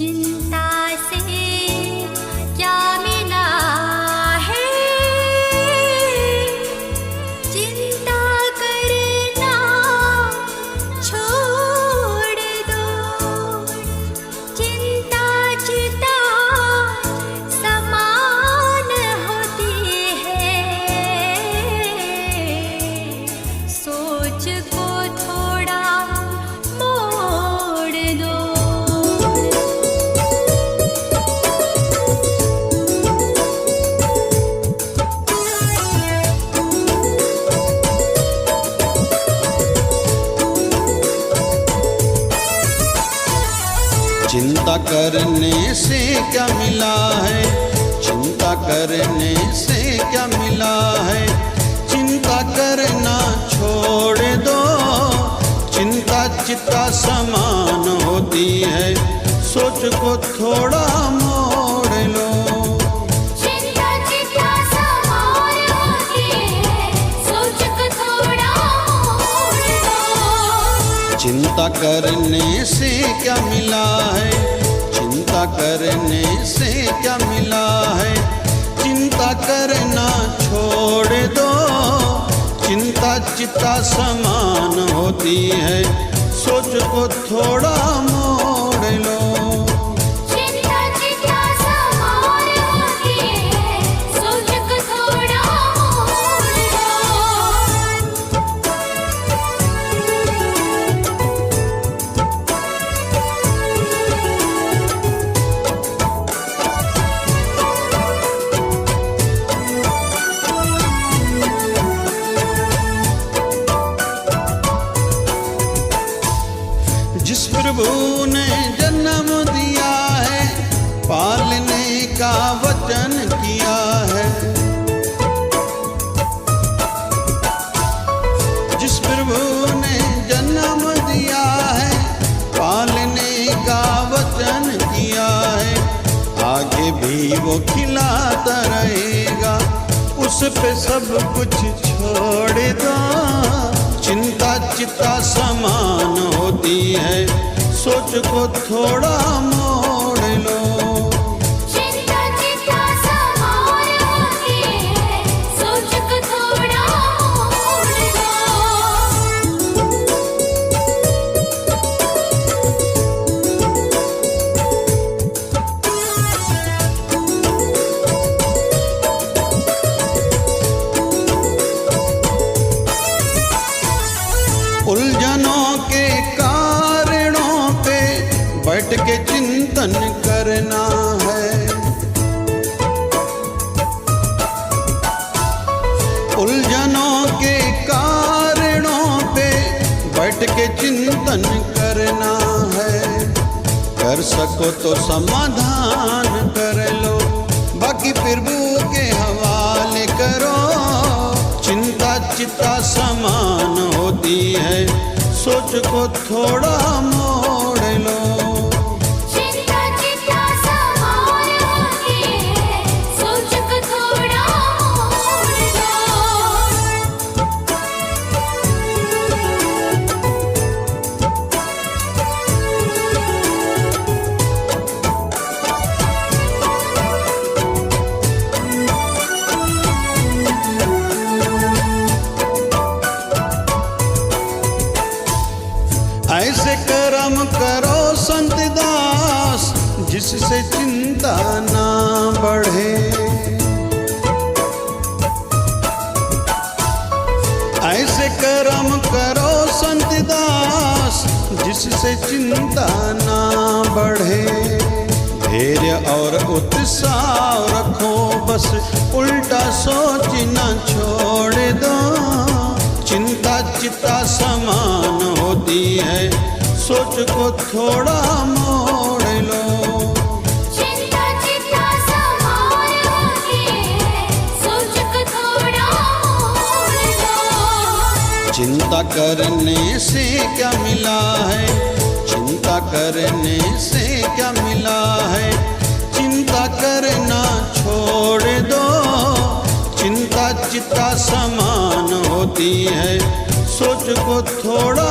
चिंता से क्या मिला है, चिंता करना छोड़ दो। चिंता चिता समान होती है, सोच को थोड़ा मोड़ दो। चिंता करने से क्या मिला है, चिंता करने से क्या मिला है, चिंता करना छोड़ दो। चिंता चिता समान होती है, सोच को थोड़ा मोड़ लो। चिंता चिता समान होती है, सोच को थोड़ा मोड़ दो। चिंता करने से क्या मिला है, चिंता करने से क्या मिला है, चिंता करना छोड़ दो। चिंता चिता समान होती है, सोच को थोड़ा मोड़ लो। चिंता चिता समान होती है, सोच को थोड़ा मोड़ दो। जिस प्रभु ने जन्म दिया है, पालने का वचन किया है। जिस प्रभु ने जन्म दिया है, पालने का वचन किया है, आगे भी वो खिलाता रहेगा, उस पे सब कुछ छोड़ दो। चिंता चिता समान होती है, सोच को थोड़ा मोड़ लो। चिंता चिता समान होती है, सोच को थोड़ा मोड़ दो। उलझनों के कारणों पे बैठ के चिंतन करना है। उलझनों के कारणों पे बैठ के चिंतन करना है। कर सको तो समाधान कर लो, बाकी प्रभु के हवाले करो। चिंता चिता समान होती है, सोच को थोड़ा मोड़ लो। चिंता चिता समान होती है, सोच को थोड़ा मोड़ दो। ऐसे कर्म करो संत दास, जिससे चिंता ना बढ़े। ऐसे कर्म करो संत दास, जिससे चिंता ना बढ़े। धैर्य और उत्साह रखो, बस उल्टा सोचना छोड़ दो। चिंता चिता समान होती है, सोच को थोड़ा मोड़ लो। चिंता चिता समान होती है, सोच को थोड़ा मोड़ दो। चिंता करने से क्या मिला है, चिंता करने से क्या मिला है, चिंता करना छोड़ दो। चिंता चिता समान होती है, सोच को थोड़ा